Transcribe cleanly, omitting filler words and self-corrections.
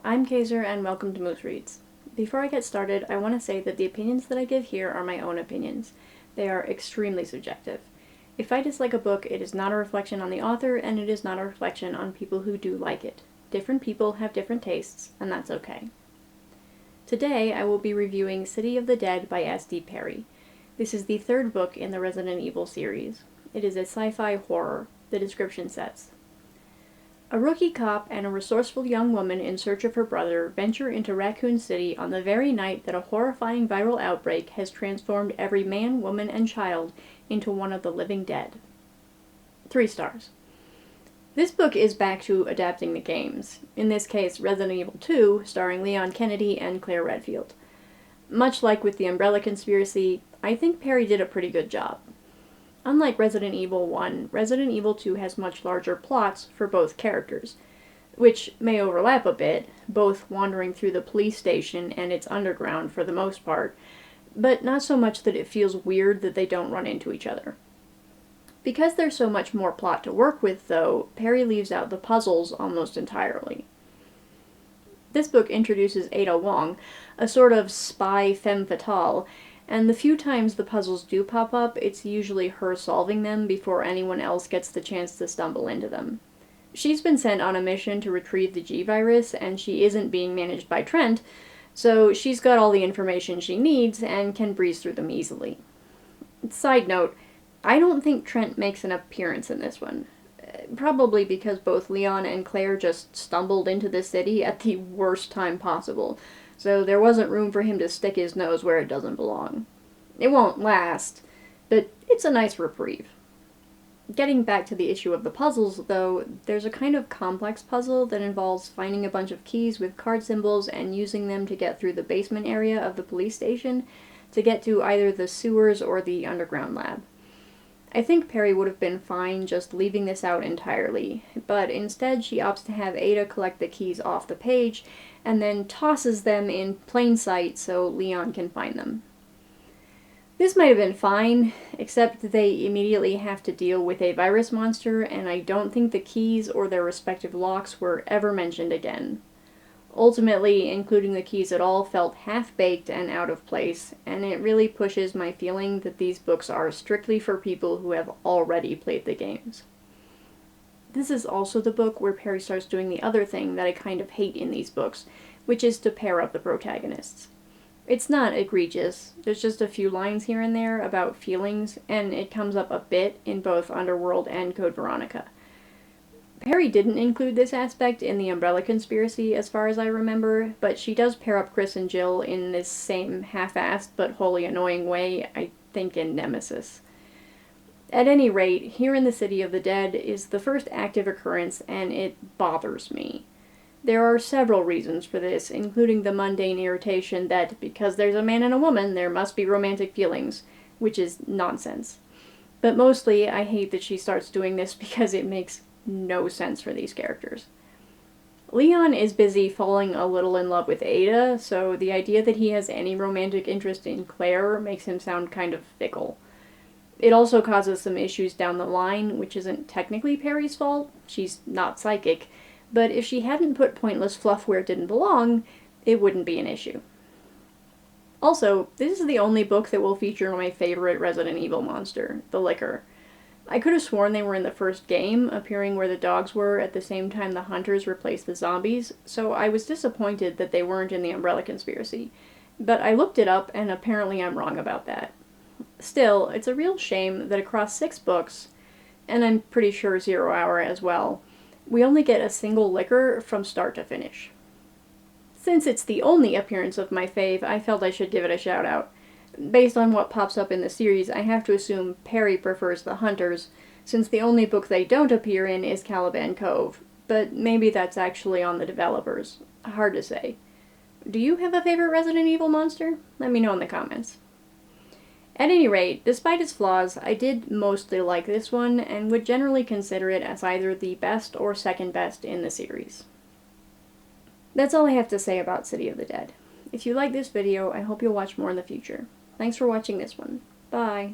I'm Kaiser and welcome to Moose Reads. Before I get started, I want to say that the opinions that I give here are my own opinions. They are extremely subjective. If I dislike a book, it is not a reflection on the author, and it is not a reflection on people who do like it. Different people have different tastes, and that's okay. Today, I will be reviewing City of the Dead by S.D. Perry. This is the third book in the Resident Evil series. It is a sci-fi horror. The description says, a rookie cop and a resourceful young woman in search of her brother venture into Raccoon City on the very night that a horrifying viral outbreak has transformed every man, woman, and child into one of the living dead. 3 stars. This book is back to adapting the games, in this case Resident Evil 2, starring Leon Kennedy and Claire Redfield. Much like with the Umbrella Conspiracy, I think Perry did a pretty good job. Unlike Resident Evil 1, Resident Evil 2 has much larger plots for both characters, which may overlap a bit, both wandering through the police station and its underground for the most part, but not so much that it feels weird that they don't run into each other. Because there's so much more plot to work with, though, Perry leaves out the puzzles almost entirely. This book introduces Ada Wong, a sort of spy femme fatale, and the few times the puzzles do pop up, it's usually her solving them before anyone else gets the chance to stumble into them. She's been sent on a mission to retrieve the G-Virus, and she isn't being managed by Trent, so she's got all the information she needs and can breeze through them easily. Side note, I don't think Trent makes an appearance in this one. Probably because both Leon and Claire just stumbled into the city at the worst time possible, so there wasn't room for him to stick his nose where it doesn't belong. It won't last, but it's a nice reprieve. Getting back to the issue of the puzzles, though, there's a kind of complex puzzle that involves finding a bunch of keys with card symbols and using them to get through the basement area of the police station to get to either the sewers or the underground lab. I think Perry would have been fine just leaving this out entirely, but instead she opts to have Ada collect the keys off the page and then tosses them in plain sight so Leon can find them. This might have been fine, except they immediately have to deal with a virus monster, and I don't think the keys or their respective locks were ever mentioned again. Ultimately, including the keys at all felt half-baked and out of place, and it really pushes my feeling that these books are strictly for people who have already played the games. This is also the book where Perry starts doing the other thing that I kind of hate in these books, which is to pair up the protagonists. It's not egregious, there's just a few lines here and there about feelings, and it comes up a bit in both Underworld and Code Veronica. Perry didn't include this aspect in the Umbrella Conspiracy, as far as I remember, but she does pair up Chris and Jill in this same half-assed but wholly annoying way, I think in Nemesis. At any rate, here in the City of the Dead is the first active occurrence, and it bothers me. There are several reasons for this, including the mundane irritation that because there's a man and a woman, there must be romantic feelings, which is nonsense. But mostly, I hate that she starts doing this because it makes no sense for these characters. Leon is busy falling a little in love with Ada, so the idea that he has any romantic interest in Claire makes him sound kind of fickle. It also causes some issues down the line, which isn't technically Perry's fault. She's not psychic, but if she hadn't put pointless fluff where it didn't belong, it wouldn't be an issue. Also, this is the only book that will feature my favorite Resident Evil monster, the Licker. I could have sworn they were in the first game, appearing where the dogs were at the same time the hunters replaced the zombies, so I was disappointed that they weren't in the Umbrella Conspiracy. But I looked it up, and apparently I'm wrong about that. Still, it's a real shame that across 6 books, and I'm pretty sure Zero Hour as well, we only get a single Licker from start to finish. Since it's the only appearance of my fave, I felt I should give it a shout out. Based on what pops up in the series, I have to assume Perry prefers the Hunters, since the only book they don't appear in is Caliban Cove, but maybe that's actually on the developers. Hard to say. Do you have a favorite Resident Evil monster? Let me know in the comments. At any rate, despite its flaws, I did mostly like this one, and would generally consider it as either the best or second best in the series. That's all I have to say about City of the Dead. If you like this video, I hope you'll watch more in the future. Thanks for watching this one. Bye!